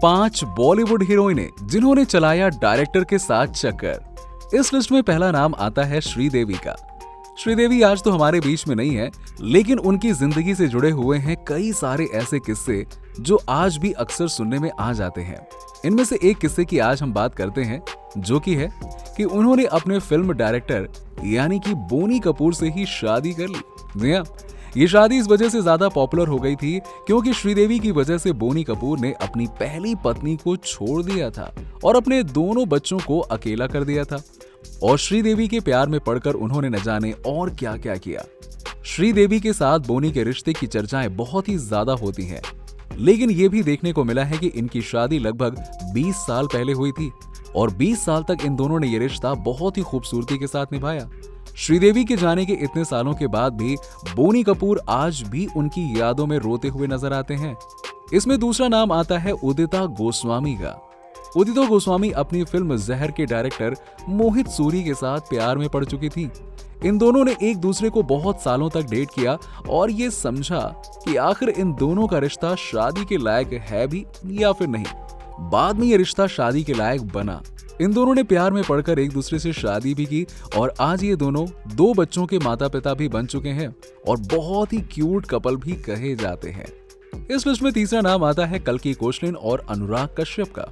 5 बॉलीवुड हीरोइनें जिन्होंने चलाया डायरेक्टर के साथ चक्कर। इस लिस्ट में पहला नाम आता है श्रीदेवी का। श्रीदेवी आज तो हमारे बीच में नहीं है, लेकिन उनकी जिंदगी से जुड़े हुए हैं कई सारे ऐसे किस्से जो आज भी अक्सर सुनने में आ जाते हैं। इनमें से एक किस्से की आज हम बात करते हैं, जो कि है कि उन्होंने अपने फिल्म डायरेक्टर यानी कि बोनी कपूर से ही शादी कर ली। जी हाँ, ये शादी इस वजह से ज्यादा पॉपुलर हो गई थी क्योंकि श्रीदेवी की वजह से बोनी कपूर ने अपनी पहली पत्नी को छोड़ दिया था और अपने दोनों बच्चों को अकेला कर दिया था। और श्रीदेवी के प्यार में पड़कर उन्होंने न जाने और क्या क्या किया। श्रीदेवी के साथ बोनी के रिश्ते की चर्चाएं बहुत ही ज्यादा होती हैं, लेकिन ये भी देखने को मिला है कि इनकी शादी लगभग 20 साल पहले हुई थी और 20 साल तक इन दोनों ने ये रिश्ता बहुत ही खूबसूरती के साथ निभाया। श्रीदेवी के जाने के इतने सालों के बाद भी बोनी कपूर आज भी उनकी यादों में रोते हुए नजर आते हैं। इसमें दूसरा नाम आता है उदिता गोस्वामी का। उदिता गोस्वामी अपनी फिल्म जहर के डायरेक्टर मोहित सूरी के साथ प्यार में पड़ चुकी थी। इन दोनों ने एक दूसरे को बहुत सालों तक डेट किया और ये समझा कि आखिर इन दोनों का रिश्ता शादी के लायक है भी या फिर नहीं। बाद में ये रिश्ता शादी के लायक बना। इन दोनों ने प्यार में पड़कर एक दूसरे से शादी भी की और आज ये दोनों 2 बच्चों के माता पिता भी बन चुके हैं और बहुत ही क्यूट कपल भी कहे जाते हैं। इस लिस्ट में तीसरा नाम आता है कल्कि कोचलिन और अनुराग कश्यप का।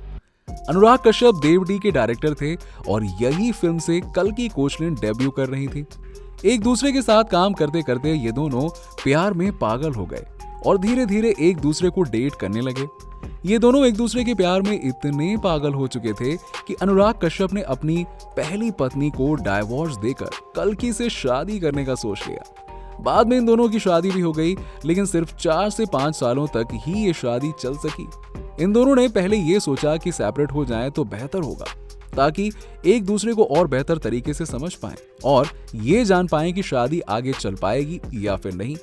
अनुराग कश्यप देवडी के डायरेक्टर थे और यही फिल्म से कल्कि कोचलिन डेब्यू कर रही थी। एक दूसरे के साथ काम करते करते ये दोनों प्यार में पागल हो गए और धीरे धीरे एक दूसरे को डेट करने लगे। ये दोनों एक दूसरे के प्यार में इतने पागल हो चुके थे कि अनुराग कश्यप ने अपनी पहली पत्नी को डाइवोर्स देकर कल्कि से शादी करने का सोच लिया। बाद में इन दोनों की शादी भी हो गई, लेकिन सिर्फ 4 से 5 सालों तक ही ये शादी चल सकी। इन दोनों ने पहले ये सोचा कि सेपरेट हो जाएं तो बेहतर होगा, ताकि एक दूसरे को और बेहतर तरीके से समझ पाएं और ये जान पाएं कि शादी आगे चल पाएगी या फिर नहीं।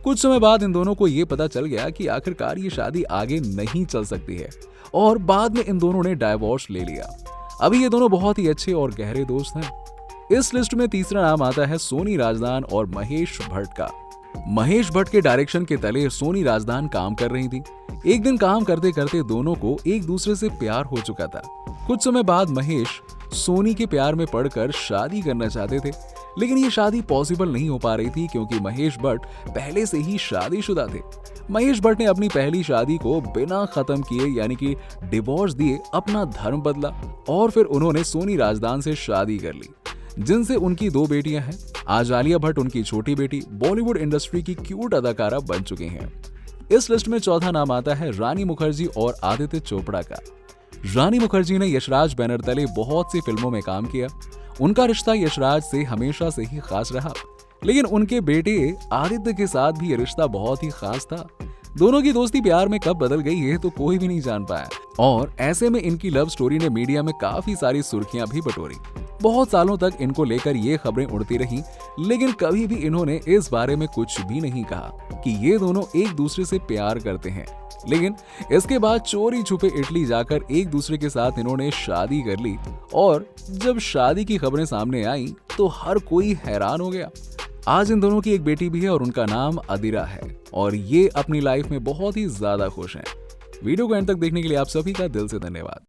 कुछ समय बाद इन दोनों को ये पता चल गया कि आखिरकार ये शादी आगे नहीं चल सकती है और बाद में इन दोनों ने डाइवोर्स ले लिया। अभी ये दोनों बहुत ही अच्छे और गहरे दोस्त हैं। इस लिस्ट में तीसरा नाम आता है सोनी राजदान और महेश भट्ट का। महेश भट्ट के डायरेक्शन के तले सोनी राजदान काम कर रही थी। एक दिन काम करते करते दोनों को एक दूसरे से प्यार हो चुका था। कुछ समय बाद महेश सोनी के प्यार में पड़कर शादी करना चाहते थे, लेकिन ये शादी पॉसिबल नहीं हो पा रही थी क्योंकि महेश भट्ट पहले से ही शादीशुदा थे। महेश भट्ट ने अपनी पहली शादी को बिना खत्म किए यानी कि डिवोर्स दिए अपना धर्म बदला और फिर उन्होंने सोनी राजदान से शादी कर ली, जिनसे उनकी 2 बेटियां हैं। आज आलिया भट्ट उनकी छोटी बेटी बॉलीवुड इंडस्ट्री की क्यूट अदाकारा बन चुकी हैं। इस लिस्ट में चौथा नाम आता है रानी मुखर्जी और आदित्य चोपड़ा का। रानी मुखर्जी ने यशराज बैनर तले बहुत सी फिल्मों में काम किया। उनका रिश्ता यशराज से हमेशा से ही खास रहा, लेकिन उनके बेटे आदित्य के साथ भी ये रिश्ता बहुत ही खास था। दोनों की दोस्ती प्यार में कब बदल गई है तो कोई भी नहीं जान पाया और ऐसे में इनकी लव स्टोरी ने मीडिया में काफी सारी सुर्खियां भी बटोरी। बहुत सालों तक इनको लेकर ये खबरें उड़ती रहीं, लेकिन कभी भी इन्होंने इस बारे में कुछ भी नहीं कहा कि ये दोनों एक दूसरे से प्यार करते हैं। लेकिन इसके बाद चोरी छुपे इटली जाकर एक दूसरे के साथ इन्होंने शादी कर ली और जब शादी की खबरें सामने आई तो हर कोई हैरान हो गया। आज इन दोनों की एक बेटी भी है और उनका नाम अदिरा है और ये अपनी लाइफ में बहुत ही ज्यादा खुश हैं। वीडियो को एंड तक देखने के लिए आप सभी का दिल से धन्यवाद।